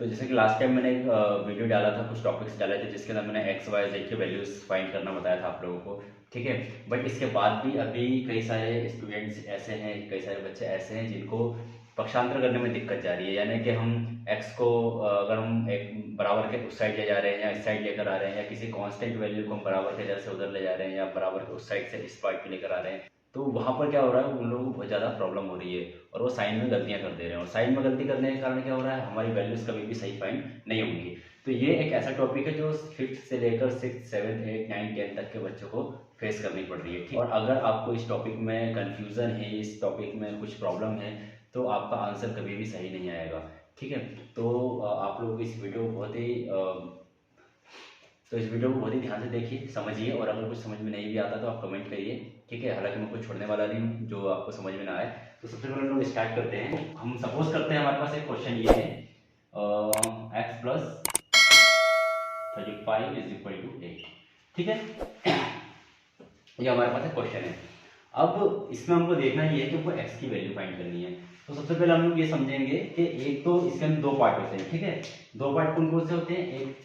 तो जैसे कि लास्ट टाइम मैंने एक वीडियो डाला था, कुछ टॉपिक्स डाले थे जिसके अंदर मैंने एक्स वाई जेड के वैल्यूज़ फाइंड करना बताया था आप लोगों को। ठीक है, बट इसके बाद भी अभी कई सारे स्टूडेंट्स ऐसे हैं, कई सारे बच्चे ऐसे हैं जिनको पक्षांतर करने में दिक्कत जा रही है। यानी कि हम एक्स को अगर हम एक बराबर के उस साइड ले जा रहे हैं या इस साइड लेकर आ रहे हैं, या किसी कांस्टेंट वैल्यू को हम बराबर के इधर से उधर ले जा रहे हैं या बराबर के उस साइड से इस पार्ट पे लेकर आ रहे हैं, तो वहाँ पर क्या हो रहा है, उन लोगों को बहुत ज़्यादा प्रॉब्लम हो रही है और वो साइन में गलतियाँ कर दे रहे हैं। और साइन में गलती करने के कारण क्या हो रहा है, हमारी वैल्यूज़ कभी भी सही फाइंड नहीं होंगी। तो ये एक ऐसा टॉपिक है जो 5th से लेकर 6th 7th 8th 9th 10th तक के बच्चों को फेस करनी पड़ रही है। ठीक, और अगर आपको इस टॉपिक में कन्फ्यूज़न है, इस टॉपिक में कुछ प्रॉब्लम है, तो आपका आंसर कभी भी सही नहीं आएगा। ठीक है, तो आप लोग इस वीडियो को बहुत ही ध्यान से देखिए, समझिए, और अगर कुछ समझ में नहीं भी आता तो आप कमेंट करिए। ठीक है, हालांकि मैं कुछ छोड़ने वाला नहीं हूँ जो आपको समझ में ना आए। तो सबसे पहले हम लोग स्टार्ट करते हैं। हम सपोज करते हैं हमारे पास एक क्वेश्चन ये है, x plus 35 is equal to 8। ठीक है, ये हमारे पास एक क्वेश्चन है। अब इसमें हमको देखना ये है कि हमको x की वैल्यू फाइंड करनी है। तो सबसे पहले हम लोग ये समझेंगे कि एक तो इसके अंदर दो पार्ट होते हैं। ठीक है, दो पार्ट कौन कौन से होते हैं, एक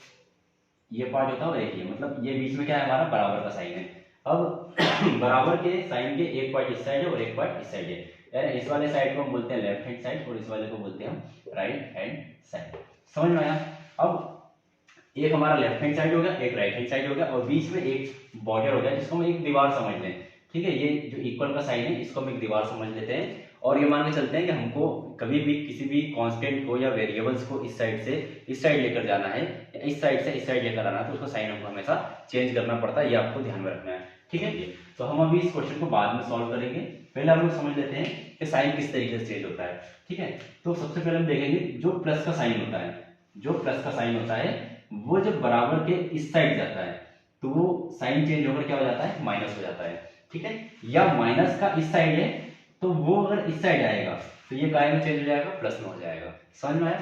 ये पार्ट होता है और एक ये, मतलब ये बीच में क्या है, हमारा बराबर का साइन है। अब बराबर के साइन के एक पार्ट इस साइड है और एक पार्ट इस साइड है। यानी इस वाले साइड को हम बोलते हैं लेफ्ट हैंड साइड और इस वाले को बोलते हैं हम राइट हैंड साइड। समझ में आया? अब एक हमारा लेफ्ट हैंड साइड हो गया, एक राइट हैंड साइड हो गया, और बीच में एक बॉर्डर हो गया जिसको हम एक दीवार समझ लें। ठीक है, ये जो इक्वल का साइन है इसको हम एक दीवार समझ लेते हैं, और ये मान के चलते हैं कि हमको कभी भी किसी भी कांस्टेंट को या वेरिएबल्स को इस साइड से इस साइड लेकर जाना है या इस साइड से इस साइड लेकर आना है, तो उसका साइन हमको हमेशा चेंज करना पड़ता है, ये आपको ध्यान में रखना है। ठीक है, तो हम अभी इस क्वेश्चन को बाद में सॉल्व करेंगे। पहले हम लोग समझ लेते हैं कि साइन किस तरीके से चेंज होता है। ठीक है, तो सबसे पहले हम देखेंगे जो प्लस का साइन होता है, जो प्लस का साइन होता है वो जब बराबर के इस साइड जाता है तो वो साइन चेंज होकर क्या हो जाता है, माइनस हो जाता है। ठीक है, या माइनस का इस साइड है तो वो अगर इस साइड आएगा तो ये काय में चेंज हो जाएगा, प्लस में हो जाएगा। समझ में आया?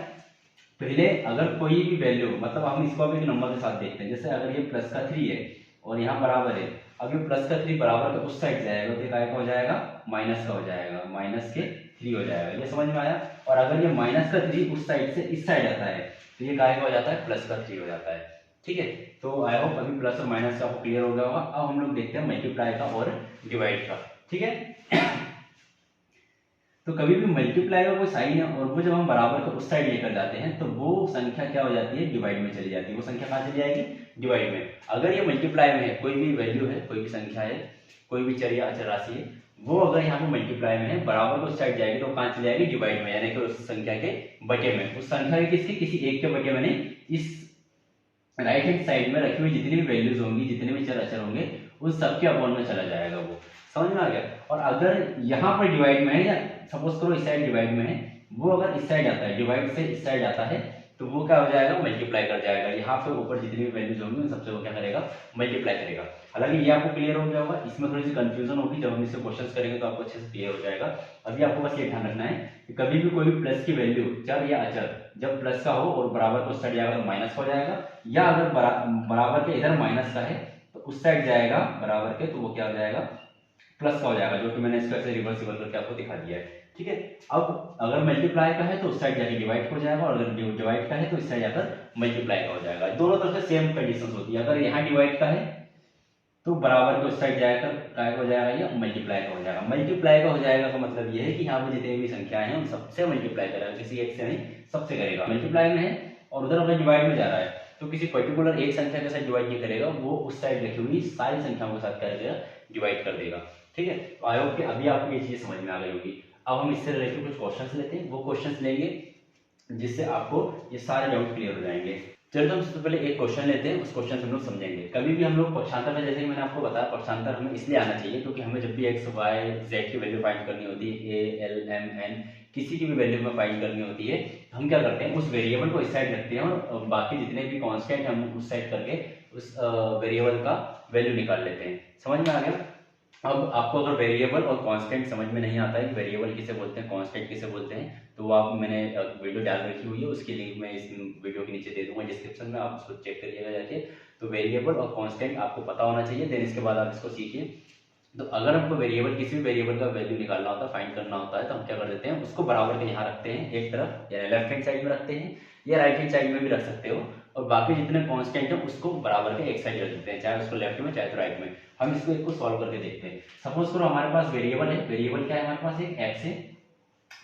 पहले अगर कोई भी वैल्यू, मतलब हम इसको भी एक नंबर के साथ देखते हैं, जैसे अगर ये प्लस का 3 है और यहाँ बराबर है, अब ये प्लस का 3 बराबर के उस साइड जाएगा तो ये काय का हो जाएगा, माइनस का हो जाएगा, माइनस के 3 हो जाएगा। ये समझ में आया? और अगर ये माइनस का 3 उस साइड से इस साइड आता है तो ये काय का हो जाता है, प्लस का 3 हो जाता है। ठीक है, तो आई होप अभी प्लस और माइनस का आपको क्लियर हो गया होगा। अब हम लोग देखते हैं मल्टीप्लाई का और डिवाइड का। ठीक है, तो कभी भी मल्टीप्लाई का कोई साइन है और वो जब हम बराबर को उस साइड लेकर जाते हैं तो वो संख्या क्या हो जाती है, डिवाइड में चली जाती है। वो संख्या कहाँ चली जाएगी, डिवाइड में। अगर ये मल्टीप्लाई में है, कोई भी वैल्यू है, कोई भी संख्या है, कोई भी चर या अचर राशि है, वो अगर यहाँ पे मल्टीप्लाई में है, बराबर को उस साइड जाएगी तो कहाँ चली जाएगी, डिवाइड में, यानी कि उस संख्या के बटे में। उस संख्या के किसी एक के बटे में नहीं, इस राइट हैंड साइड में रखी हुई जितनी भी वैल्यूज होंगी, जितने भी चर अचर होंगे, उन सबके अपॉन में चला जाएगा वो। समझ में आ गया? और अगर यहाँ पर डिवाइड में है, या सपोज करो इस साइड डिवाइड में है, वो अगर इस साइड आता है, डिवाइड से इस साइड आता है, तो वो क्या हो जाएगा, मल्टीप्लाई कर जाएगा। यहाँ पे ऊपर जितनी भी वैल्यूज होंगी उन सबसे वो क्या करेगा, मल्टीप्लाई करेगा। हालांकि ये आपको क्लियर हो गया होगा, इसमें थोड़ी सी कंफ्यूजन होगी, जब हम इससे क्वेश्चंस करेंगे तो आपको अच्छे से क्लियर हो जाएगा। अभी आपको बस ये ध्यान रखना है कि कभी भी कोई भी प्लस की वैल्यू, चर या अचर, जब प्लस का हो और बराबर को उस साइड जाएगा तो माइनस हो जाएगा, या अगर बराबर के इधर माइनस का है तो उस साइड जाएगा बराबर के, तो वो क्या हो जाएगा, प्लस का हो जाएगा, जो कि मैंने इसको ऐसे रिवर्सिबल करके आपको दिखा दिया है। ठीक है, अब अगर मल्टीप्लाई का है तो उस साइड जाके डिवाइड हो जाएगा, और अगर डिवाइड का है तो इस साइड जाकर मल्टीप्लाई का हो जाएगा। दोनों तरफ से सेम कंडीशन होती है। अगर यहाँ डिवाइड का है तो बराबर को उस साइड जाकर क्या हो जाएगा, ये मल्टीप्लाई का हो जाएगा। मल्टीप्लाई का हो जाएगा का मतलब ये है कि यहाँ पे जितनी भी संख्याएं हैं उन सबसे मल्टीप्लाई करेगा, किसी एक से नहीं, सबसे करेगा। मल्टीप्लाई में है और उधर अगर डिवाइड में जा रहा है तो किसी पर्टिकुलर एक संख्या के साथ डिवाइड नहीं करेगा, वो उस साइड रखी हुई सारी संख्याओं के साथ क्या करेगा, डिवाइड कर देगा। ठीक है, तो आई होप कि अभी आपको ये चीज समझ में आ गई होगी। अब हम इससे रिलेटेड कुछ क्वेश्चंस लेते हैं, वो क्वेश्चंस लेंगे जिससे आपको ये सारे डाउट क्लियर हो जाएंगे। चलिए, तो हम सबसे पहले एक क्वेश्चन लेते हैं, उस क्वेश्चन से हम लोग समझेंगे। कभी भी हम लोग पक्षांतर में, जैसे कि मैंने आपको बताया, पक्षांतर हमें इसलिए आना चाहिए क्योंकि हमें जब भी एक्स वाई जेड की वैल्यू फाइंड करनी होती है, ए एल एम एन किसी की भी वैल्यू में फाइंड करनी होती है, तो हम क्या करते हैं, उस वेरिएबल को इस साइड रखते हैं और बाकी जितने भी कांस्टेंट हम उस साइड करके उस वेरिएबल का वैल्यू निकाल लेते हैं। समझ में आ गया? अब आपको अगर वेरिएबल और कांस्टेंट समझ में नहीं आता है कि वेरिएबल किसे बोलते हैं, कांस्टेंट किसे बोलते हैं, तो वो आप, मैंने वीडियो डाल रखी हुई है, उसकी लिंक मैं इस वीडियो के नीचे दे दूंगा डिस्क्रिप्शन में, आप उसको चेक करिएगा जाके। तो वेरिएबल और कांस्टेंट आपको पता होना चाहिए, देन इसके बाद आप इसको सीखिए। तो अगर हमको वेरिएबल, किसी भी वेरिएबल का वैल्यू निकालना होता है, फाइंड करना होता है, तो हम क्या कर देते हैं, उसको बराबर के यहाँ रखते हैं एक तरफ, यानी लेफ्ट हैंड साइड में रखते हैं, या राइट हैंड साइड में भी रख सकते हो, और बाकी जितने कांस्टेंट है उसको बराबर के एक साइड रख देते हैं, चाहे उसको लेफ्ट में चाहे तो राइट में। हम इसको एक को सॉल्व करके देखते हैं। सपोज करो हमारे पास वेरिएबल है, वेरिएबल क्या है हमारे पास, एक एक्स है,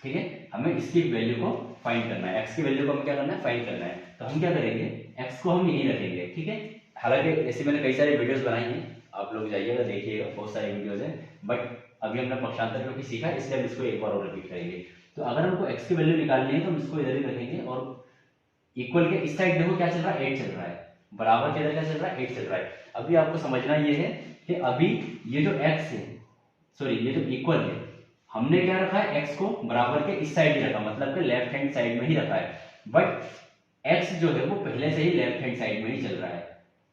ठीक है, हमें इसकी वैल्यू को फाइंड करना है, एक्स की वैल्यू को हमें क्या करना है, फाइंड करना है। तो हम क्या करेंगे, एक्स को हम यहीं रखेंगे, ठीक है। हालांकि ऐसे मैंने कई सारी वीडियोस बनाई हैं, आप लोग जाइएगा देखिएगा, बहुत सारी वीडियोस हैं, बट अभी हमने पक्षांतर क्योंकि सीखा इसलिए हम इसको एक बार और रिपीट करेंगे। तो अगर हमको एक्स की वैल्यू निकालनी है तो हम इसको इधर ही रखेंगे, और इक्वल के इस साइड देखो क्या चल रहा है, 8 चल रहा है, बराबर के इधर क्या चल रहा है, 8 चल रहा है। अभी आपको समझना ये है कि अभी ये जो x है, सॉरी ये जो इक्वल है, हमने क्या रखा है, x को बराबर के इस साइड ही रखा, मतलब कि लेफ्ट हैंड साइड में ही रखा है, बट x जो है वो पहले से ही लेफ्ट हैंड साइड में ही चल रहा है।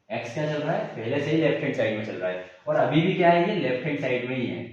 x क्या चल रहा है, पहले से ही लेफ्ट हैंड साइड में चल रहा है, और अभी भी क्या है, ये लेफ्ट हैंड साइड में ही है,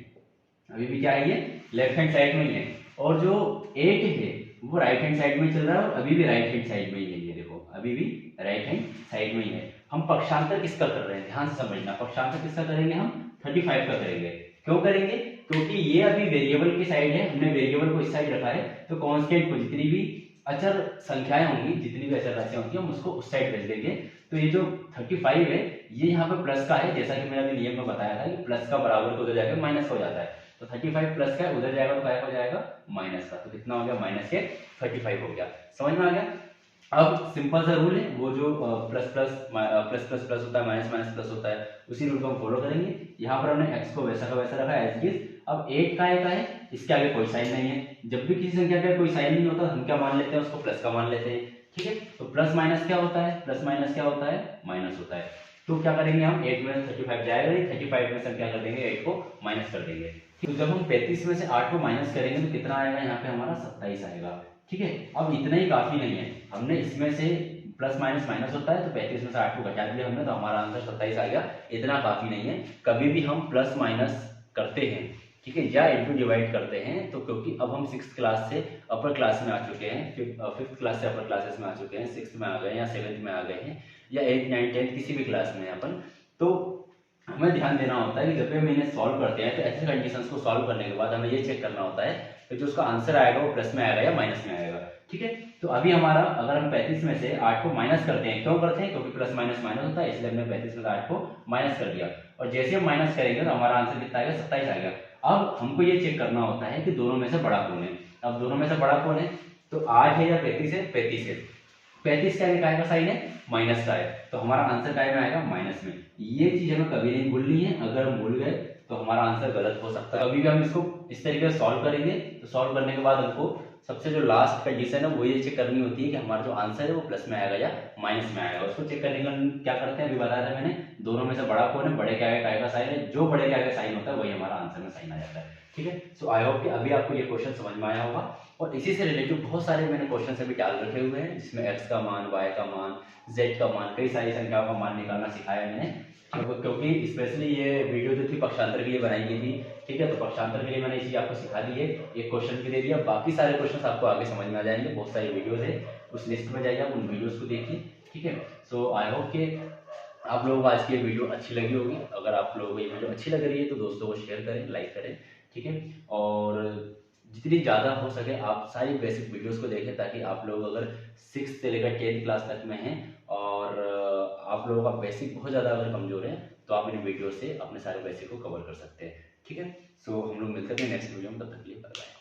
अभी भी क्या है, ये लेफ्ट हैंड साइड में ही है। और जो 8 है वो राइट हैंड साइड में चल रहा है, और अभी भी राइट हैंड साइड में ही है, ये देखो अभी भी राइट हैंड साइड में ही है। हम पक्षांतर किसका कर रहे हैं, ध्यान से समझना, पक्षांतर किसका करेंगे, हम 35 का करेंगे। क्यों करेंगे, क्योंकि ये अभी वेरिएबल की साइड है, हमने वेरिएबल को इस साइड रखा है, तो कांस्टेंट को जितनी भी अचर संख्याएं होंगी, जितनी भी अचर राशियां होंगी, हम उसको उस साइड भेज देंगे। तो ये जो 35 है ये यहाँ पे प्लस का है, जैसा कि मैंने अभी नियम में बताया था कि प्लस का बराबर को उधर जाकर माइनस हो जाता है, तो 35 प्लस का उधर जाएगा तो क्या हो जाएगा, माइनस का, तो कितना हो गया, माइनस के 35 हो गया। समझ में आ गया। अब सिंपल सा रूल है, वो जो plus plus plus plus plus होता है, माइनस माइनस प्लस होता है, उसी रूल को हम फॉलो करेंगे। यहाँ पर हमने x को वैसा का वैसा रखा है एज इट इज। अब 8 का है, इसके आगे कोई साइन नहीं है, जब भी किसी संख्या का कोई साइन नहीं होता हम क्या मान लेते हैं, उसको प्लस का मान लेते हैं, ठीक है। तो प्लस माइनस क्या होता है, प्लस माइनस क्या होता है, माइनस होता है। तो क्या करेंगे हम, 8 में 35 जाएगा, 35 में से हम क्या कर देंगे, 8 को माइनस कर देंगे। तो जब हम 35 में से 8 को माइनस करेंगे तो कितना आएगा, यहाँ पे हमारा 27 आएगा, ठीक है। अब इतना ही काफी नहीं है, हमने इसमें से प्लस माइनस माइनस होता है, तो 35 में से 8 को घटा दिया हमने, तो हमारा आंसर 27 आ गया। इतना काफी नहीं है, कभी भी हम प्लस माइनस करते हैं, ठीक है, या इंटू डिवाइड करते हैं, तो क्योंकि अब हम 6th क्लास से अपर क्लास में आ चुके हैं, 5th क्लास से अपर क्लासेस में आ चुके हैं, 6th में आ गए या 7th में आ गए हैं, या 8th 9th 10th किसी भी क्लास में अपन, तो हमें ध्यान देना होता है कि जब भी हम इन्हें सॉल्व करते हैं तो ऐसे कंडीशंस को सॉल्व करने के बाद हमें ये चेक करना होता है कि जो उसका आंसर आएगा वो प्लस में आएगा या माइनस में आएगा, ठीक है। तो अभी हमारा अगर हम 35 में से 8 को माइनस करते हैं, क्यों करते हैं, क्योंकि प्लस माइनस माइनस होता है, इसलिए हमने 35 में से 8 को माइनस कर दिया, और जैसे हम माइनस करेंगे तो हमारा आंसर कितना आएगा, 27 आएगा। अब हमको ये चेक करना होता है कि दोनों में से बड़ा कौन है। अब दोनों में से बड़ा कौन है, तो 8 है या 35 है, 35 है, 35 का साइन है, माइनस का है, तो हमारा आंसर काय में आएगा, माइनस में। ये चीज हमें कभी नहीं भूलनी है, अगर हम भूल गए तो हमारा आंसर गलत हो सकता है। अभी भी हम इसको इस तरीके से सॉल्व करेंगे, तो सॉल्व करने के बाद हमको सबसे जो लास्ट कंडीशन है वो ये चेक करनी होती है कि हमारा जो आंसर है वो प्लस में आएगा या माइनस में आएगा। उसको चेक करने का क्या करते हैं, अभी बताया था मैंने, दोनों में से बड़ा कौन है, बड़े के आगे काय का साइन है, जो बड़े के आगे साइन होता है वही हमारा आंसर में साइन आ जाता है, ठीक है। सो आई होप कि अभी आपको ये क्वेश्चन समझ में आया होगा, और इसी से रिलेटेड बहुत सारे मैंने क्वेश्चन अभी डाल रखे हुए हैं, जिसमें x का मान, y का मान, z का मान, कई सारी संख्याओं का मान निकालना सिखाया मैंने, क्योंकि स्पेशली ये वीडियो जो थी पक्षांतर के लिए बनाई गई थी, ठीक है। तो पक्षांतर के लिए मैंने इसी आपको सिखा दी है, एक क्वेश्चन भी दे दिया, बाकी सारे क्वेश्चन आपको आगे समझ में आ जाएंगे, बहुत सारी वीडियोस है, उस लिस्ट में जाइए, आप उन वीडियोस को देखिए, ठीक है। सो आई होप कि आप लोगों को आज की वीडियो अच्छी लगी होगी। अगर आप लोगों को ये वीडियो अच्छी लग रही है तो दोस्तों को शेयर करें, लाइक करें, ठीक है। और जितनी ज़्यादा हो सके आप सारी बेसिक वीडियोस को देखें, ताकि आप लोग अगर 6th से लेकर 10th क्लास तक में हैं और आप लोगों का बेसिक बहुत ज़्यादा अगर कमजोर है तो आप इन वीडियो से अपने सारे बेसिक को कवर कर सकते हैं, ठीक है। सो हम लोग मिलते हैं नेक्स्ट वीडियो में, तब तक के लिए बाय बाय।